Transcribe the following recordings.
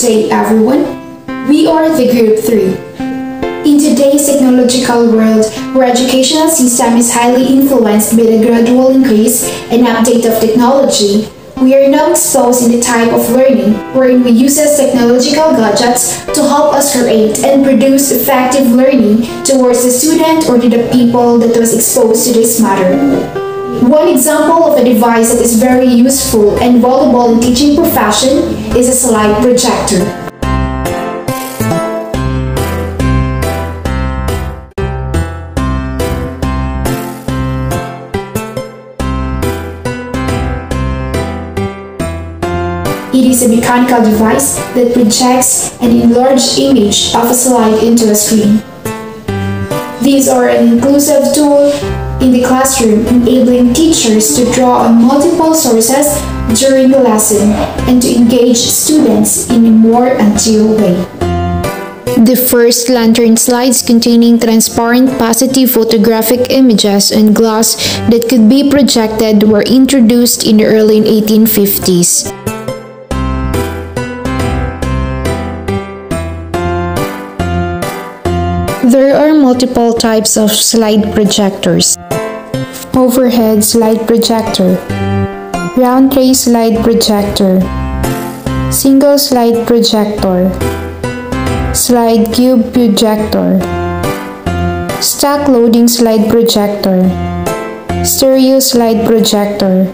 day, everyone. We are the Group 3. In today's technological world, where educational system is highly influenced by the gradual increase and update of technology, we are now exposed in the type of learning wherein we use technological gadgets to help us create and produce effective learning towards the student or to the people that was exposed to this matter. One example of a device that is very useful and valuable in teaching profession is a slide projector. It is a mechanical device that projects an enlarged image of a slide into a screen. These are an inclusive tool in the classroom, enabling teachers to draw on multiple sources during the lesson and to engage students in a more intuitive way. The first lantern slides containing transparent positive photographic images on glass that could be projected were introduced in the early 1850s. There are multiple types of slide projectors. Overhead slide projector, round tray slide projector, single slide projector, slide cube projector, stack loading slide projector, stereo slide projector,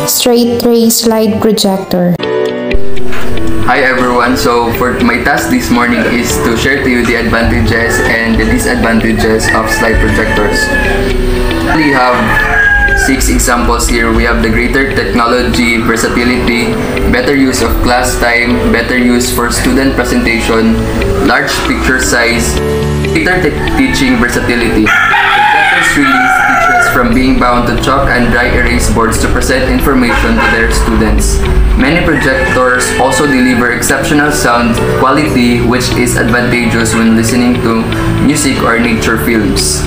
straight tray slide projector. Hi everyone, so for my task this morning is to share to you the advantages and the disadvantages of slide projectors. We have 6 examples here. We have the greater technology, versatility, better use of class time, better use for student presentation, large picture size, greater teaching versatility. Projectors release teachers from being bound to chalk and dry erase boards to present information to their students. Many projectors also deliver exceptional sound quality, which is advantageous when listening to music or nature films.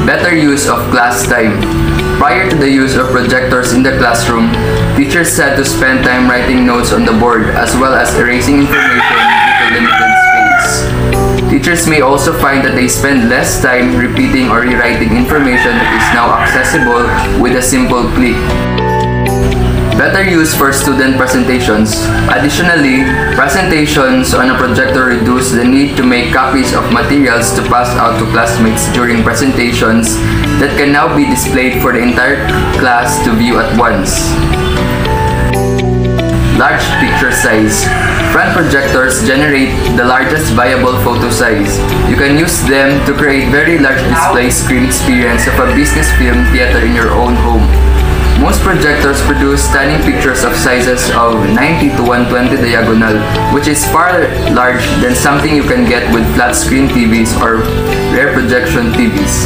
Better use of class time. Prior to the use of projectors in the classroom, teachers had to spend time writing notes on the board as well as erasing information due to limited space. Teachers may also find that they spend less time repeating or rewriting information that is now accessible with a simple click. Better use for student presentations. Additionally, presentations on a projector reduce the need to make copies of materials to pass out to classmates during presentations that can now be displayed for the entire class to view at once. Large picture size. Front projectors generate the largest viable photo size. You can use them to create very large display screen experience of a business film theater in your own home. Most projectors produce stunning pictures of sizes of 90 to 120 diagonal, which is far large than something you can get with flat screen TVs or rear projection TVs.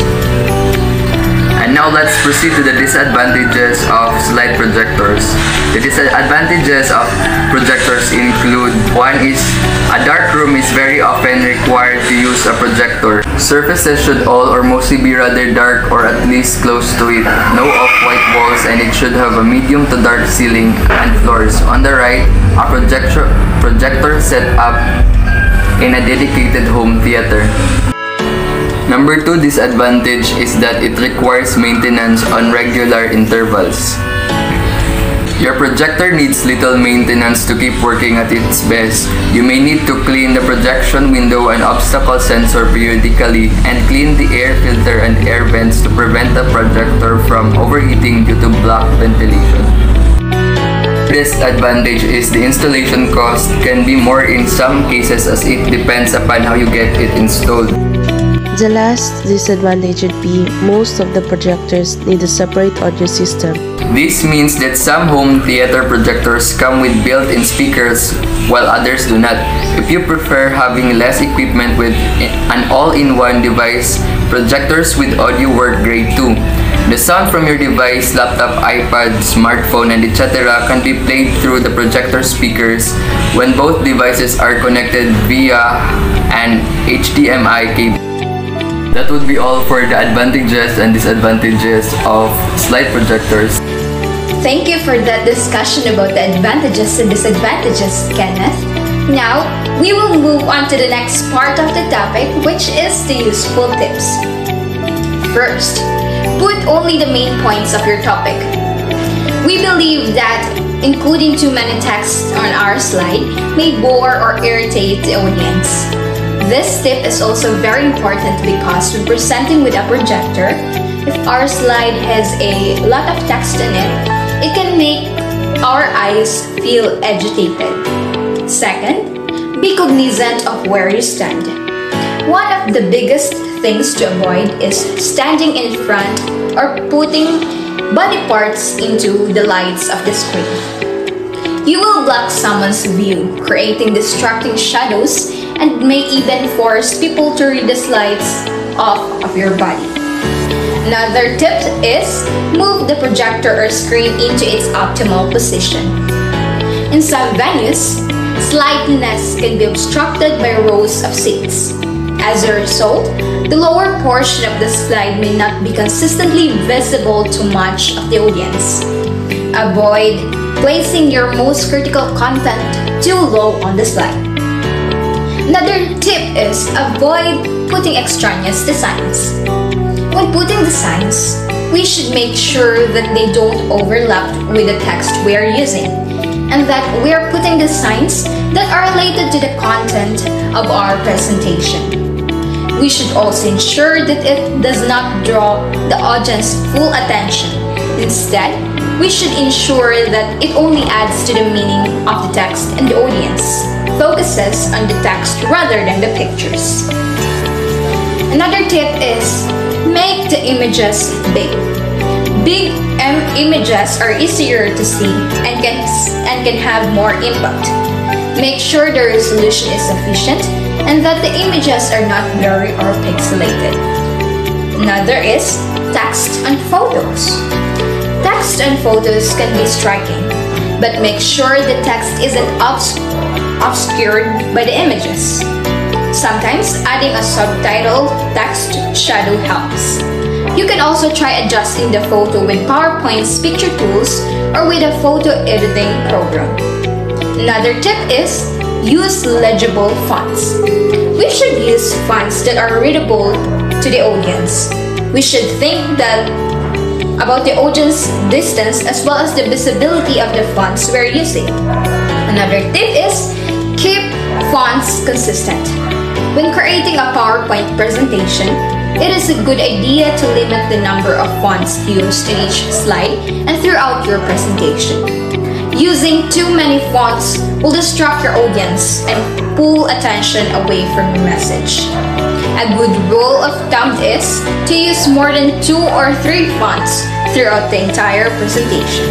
And now let's proceed to the disadvantages of slide projectors. The disadvantages of projectors include: one is a dark room is very often required to use a projector. Surfaces should all or mostly be rather dark or at least close to it. No off-white walls, and it should have a medium to dark ceiling and floors. On the right, a projector set up in a dedicated home theater. Number 2 disadvantage is that it requires maintenance on regular intervals. Your projector needs little maintenance to keep working at its best. You may need to clean the projection window and obstacle sensor periodically and clean the air filter and air vents to prevent the projector from overheating due to blocked ventilation. Disadvantage is the installation cost can be more in some cases as it depends upon how you get it installed. The last disadvantage would be most of the projectors need a separate audio system. This means that some home theater projectors come with built-in speakers while others do not. If you prefer having less equipment with an all-in-one device, projectors with audio work great too. The sound from your device, laptop, iPad, smartphone, and etc. can be played through the projector speakers when both devices are connected via an HDMI cable. That would be all for the advantages and disadvantages of slide projectors. Thank you for that discussion about the advantages and disadvantages, Kenneth. Now, we will move on to the next part of the topic, which is the useful tips. First, put only the main points of your topic. We believe that including too many texts on our slide may bore or irritate the audience. This tip is also very important because when presenting with a projector, if our slide has a lot of text in it, it can make our eyes feel agitated. Second, be cognizant of where you stand. One of the biggest things to avoid is standing in front or putting body parts into the lights of the screen. You will block someone's view, creating distracting shadows, and may even force people to read the slides off of your body. Another tip is move the projector or screen into its optimal position. In some venues, slightness can be obstructed by rows of seats. As a result, the lower portion of the slide may not be consistently visible to much of the audience. Avoid placing your most critical content too low on the slide. Another tip is avoid putting extraneous designs. When putting designs, we should make sure that they don't overlap with the text we are using, and that we are putting designs that are related to the content of our presentation. We should also ensure that it does not draw the audience's full attention. Instead, we should ensure that it only adds to the meaning of the text and the audience focuses on the text rather than the pictures. Another tip is make the images big. Big images are easier to see and can have more impact. Make sure the resolution is sufficient and that the images are not blurry or pixelated. Another is text and photos. Text and photos can be striking, but make sure the text isn't obscured by the images. Sometimes adding a subtitle text shadow helps. You can also try adjusting the photo with PowerPoint's picture tools or with a photo editing program. Another tip is use legible fonts. We should use fonts that are readable to the audience. We should think about the audience distance as well as the visibility of the fonts we're using. Another tip is keep fonts consistent. When creating a PowerPoint presentation, it is a good idea to limit the number of fonts used in each slide and throughout your presentation. Using too many fonts will distract your audience and pull attention away from your message. A good rule of thumb is to use more than 2 or 3 fonts throughout the entire presentation.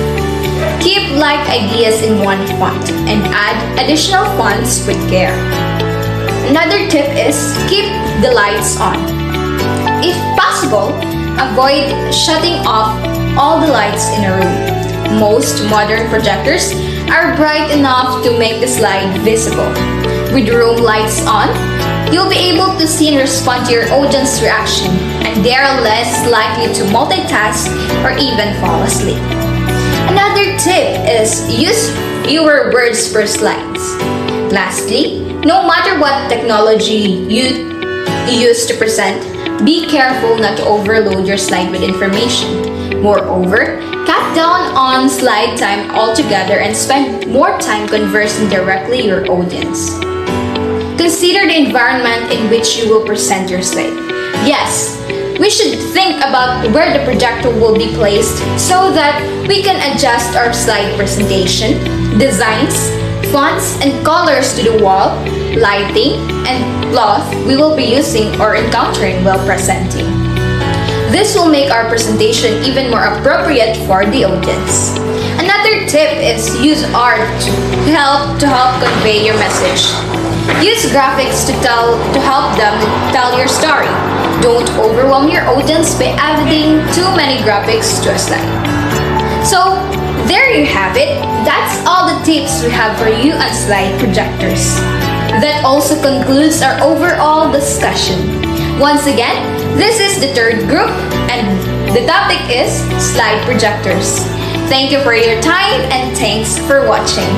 Keep like ideas in one font and add additional fonts with care. Another tip is keep the lights on. If possible, avoid shutting off all the lights in a room. Most modern projectors are bright enough to make the slide visible. With room lights on, you'll be able to see and respond to your audience reaction, and they are less likely to multitask or even fall asleep. Another tip is use fewer words per slides. Lastly, no matter what technology you use to present, be careful not to overload your slide with information. Moreover, cut down on slide time altogether and spend more time conversing directly with your audience. Consider the environment in which you will present your slide. Yes, we should think about where the projector will be placed so that we can adjust our slide presentation, designs, fonts, and colors to the wall, lighting, and cloth we will be using or encountering while presenting. This will make our presentation even more appropriate for the audience. Another tip is use art to help convey your message. Use graphics to help them tell your story. Don't overwhelm your audience by adding too many graphics to a slide. So, there you have it. That's all the tips we have for you on slide projectors. That also concludes our overall discussion. Once again, this is the third group and the topic is slide projectors. Thank you for your time and thanks for watching.